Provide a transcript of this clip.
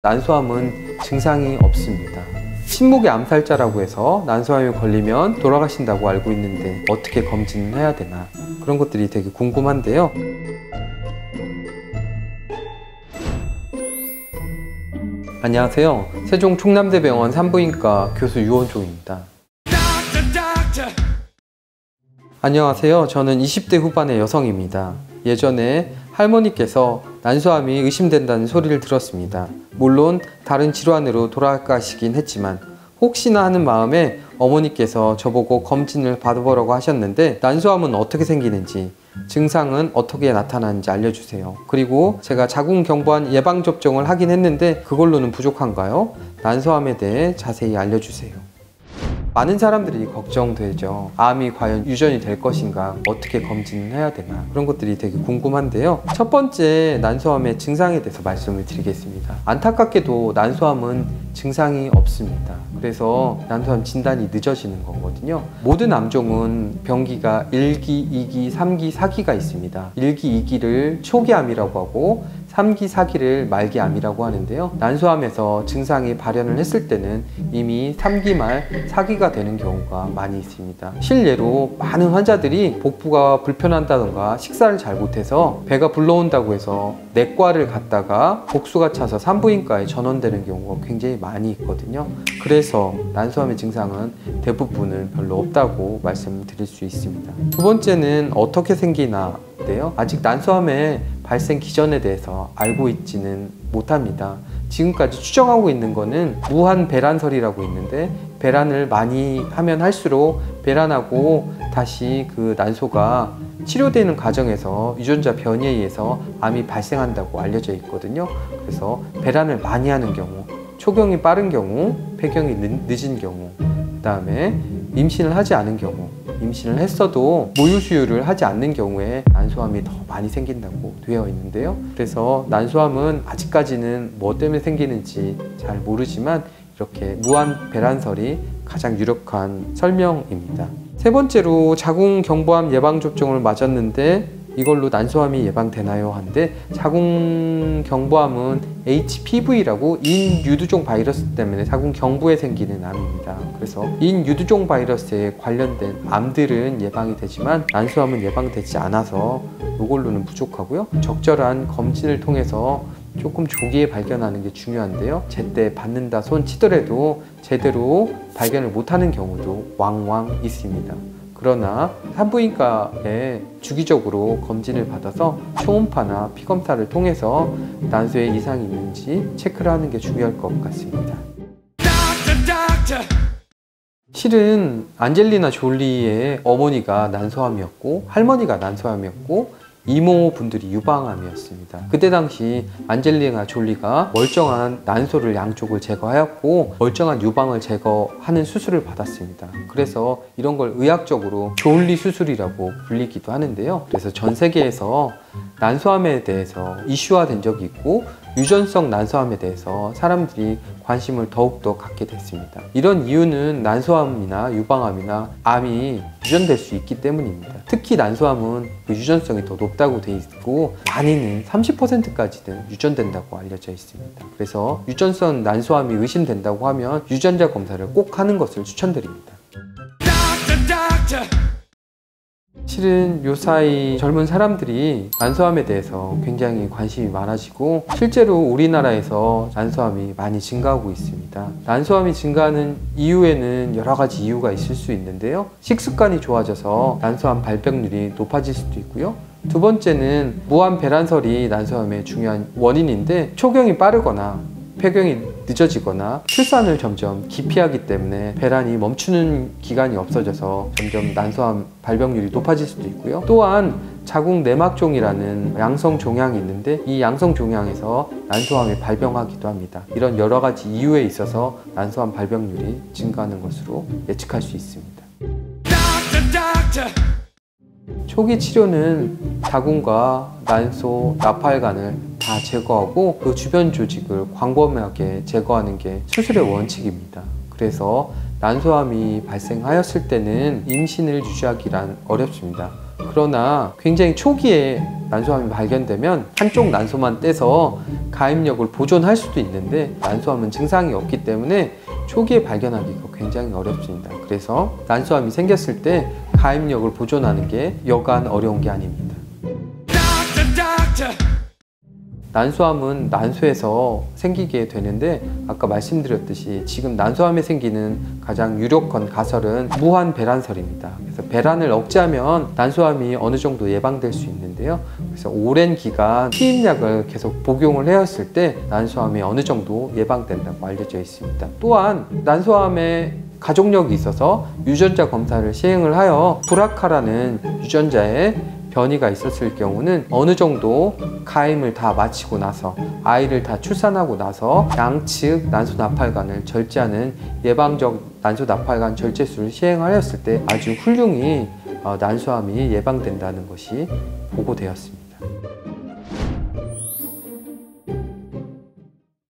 난소암은 증상이 없습니다. 침묵의 암살자라고 해서 난소암에 걸리면 돌아가신다고 알고 있는데 어떻게 검진을 해야 되나, 그런 것들이 되게 궁금한데요. 안녕하세요. 세종 충남대병원 산부인과 교수 유원종입니다. 안녕하세요. 저는 20대 후반의 여성입니다. 예전에 할머니께서 난소암이 의심된다는 소리를 들었습니다. 물론 다른 질환으로 돌아가시긴 했지만 혹시나 하는 마음에 어머니께서 저보고 검진을 받아보라고 하셨는데, 난소암은 어떻게 생기는지, 증상은 어떻게 나타나는지 알려주세요. 그리고 제가 자궁경부암 예방접종을 하긴 했는데 그걸로는 부족한가요? 난소암에 대해 자세히 알려주세요. 많은 사람들이 걱정되죠. 암이 과연 유전이 될 것인가, 어떻게 검진을 해야 되나, 그런 것들이 되게 궁금한데요. 첫 번째, 난소암의 증상에 대해서 말씀을 드리겠습니다. 안타깝게도 난소암은 증상이 없습니다. 그래서 난소암 진단이 늦어지는 거거든요. 모든 암종은 병기가 1기, 2기, 3기, 4기가 있습니다. 1기, 2기를 초기암이라고 하고 3기, 4기를 말기암이라고 하는데요. 난소암에서 증상이 발현을 했을 때는 이미 3기 말 4기가 되는 경우가 많이 있습니다. 실례로 많은 환자들이 복부가 불편하다던가 식사를 잘 못해서 배가 불러온다고 해서 내과를 갔다가 복수가 차서 산부인과에 전원되는 경우가 굉장히 많이 있거든요. 그래서 난소암의 증상은 대부분은 별로 없다고 말씀드릴 수 있습니다. 두 번째는 어떻게 생기나인데요. 아직 난소암의 발생 기전에 대해서 알고 있지는 못합니다. 지금까지 추정하고 있는 거는 무한 배란설이라고 있는데, 배란을 많이 하면 할수록 배란하고 다시 그 난소가 치료되는 과정에서 유전자 변이에 의해서 암이 발생한다고 알려져 있거든요. 그래서 배란을 많이 하는 경우, 초경이 빠른 경우, 폐경이 늦은 경우, 그 다음에 임신을 하지 않은 경우, 임신을 했어도 모유 수유를 하지 않는 경우에 난소암이 더 많이 생긴다고 되어 있는데요. 그래서 난소암은 아직까지는 뭐 때문에 생기는지 잘 모르지만 이렇게 무한 배란설이 가장 유력한 설명입니다. 세 번째로, 자궁경부암 예방접종을 맞았는데 이걸로 난소암이 예방되나요? 한데, 자궁경부암은 HPV라고 인유두종 바이러스 때문에 자궁경부에 생기는 암입니다. 그래서 인유두종 바이러스에 관련된 암들은 예방이 되지만 난소암은 예방되지 않아서 이걸로는 부족하고요. 적절한 검진을 통해서 조금 조기에 발견하는 게 중요한데요. 제때 받는다 손 치더라도 제대로 발견을 못하는 경우도 왕왕 있습니다. 그러나 산부인과에 주기적으로 검진을 받아서 초음파나 피검사를 통해서 난소에 이상이 있는지 체크를 하는 게 중요할 것 같습니다. 실은 안젤리나 졸리의 어머니가 난소암이었고 할머니가 난소암이었고 이모분들이 유방암이었습니다. 그때 당시 안젤리나 졸리가 멀쩡한 난소를 양쪽을 제거하였고 멀쩡한 유방을 제거하는 수술을 받았습니다. 그래서 이런 걸 의학적으로 졸리 수술이라고 불리기도 하는데요. 그래서 전 세계에서 난소암에 대해서 이슈화된 적이 있고 유전성 난소암에 대해서 사람들이 관심을 더욱더 갖게 됐습니다. 이런 이유는 난소암이나 유방암이나 암이 유전될 수 있기 때문입니다. 특히 난소암은 그 유전성이 더 높다고 돼 있고 많이는 30%까지는 유전된다고 알려져 있습니다. 그래서 유전성 난소암이 의심된다고 하면 유전자 검사를 꼭 하는 것을 추천드립니다. 실은 요사이 젊은 사람들이 난소암에 대해서 굉장히 관심이 많아지고 실제로 우리나라에서 난소암이 많이 증가하고 있습니다. 난소암이 증가하는 이유에는 여러 가지 이유가 있을 수 있는데요. 식습관이 좋아져서 난소암 발병률이 높아질 수도 있고요. 두 번째는 무한 배란설이 난소암의 중요한 원인인데, 초경이 빠르거나 폐경이 늦어지거나 출산을 점점 기피하기 때문에 배란이 멈추는 기간이 없어져서 점점 난소암 발병률이 높아질 수도 있고요. 또한 자궁내막종이라는 양성 종양이 있는데 이 양성 종양에서 난소암이 발병하기도 합니다. 이런 여러 가지 이유에 있어서 난소암 발병률이 증가하는 것으로 예측할 수 있습니다. 초기 치료는 자궁과 난소, 나팔관을 다 제거하고 그 주변 조직을 광범위하게 제거하는 게 수술의 원칙입니다. 그래서 난소암이 발생하였을 때는 임신을 유지하기란 어렵습니다. 그러나 굉장히 초기에 난소암이 발견되면 한쪽 난소만 떼서 가입력을 보존할 수도 있는데 난소암은 증상이 없기 때문에 초기에 발견하기가 굉장히 어렵습니다. 그래서 난소암이 생겼을 때 가입력을 보존하는 게 여간 어려운 게 아닙니다. 난소암은 난소에서 생기게 되는데 아까 말씀드렸듯이 지금 난소암에 생기는 가장 유력한 가설은 무한 배란설입니다. 그래서 배란을 억제하면 난소암이 어느 정도 예방될 수 있는데요. 그래서 오랜 기간 피임약을 계속 복용을 해왔을 때 난소암이 어느 정도 예방된다고 알려져 있습니다. 또한 난소암에 가족력이 있어서 유전자 검사를 시행을 하여 브라카라는 유전자에 변이가 있었을 경우는 어느 정도 가임을 다 마치고 나서 아이를 다 출산하고 나서 양측 난소나팔관을 절제하는 예방적 난소나팔관 절제술을 시행하였을 때 아주 훌륭히 난소암이 예방된다는 것이 보고되었습니다.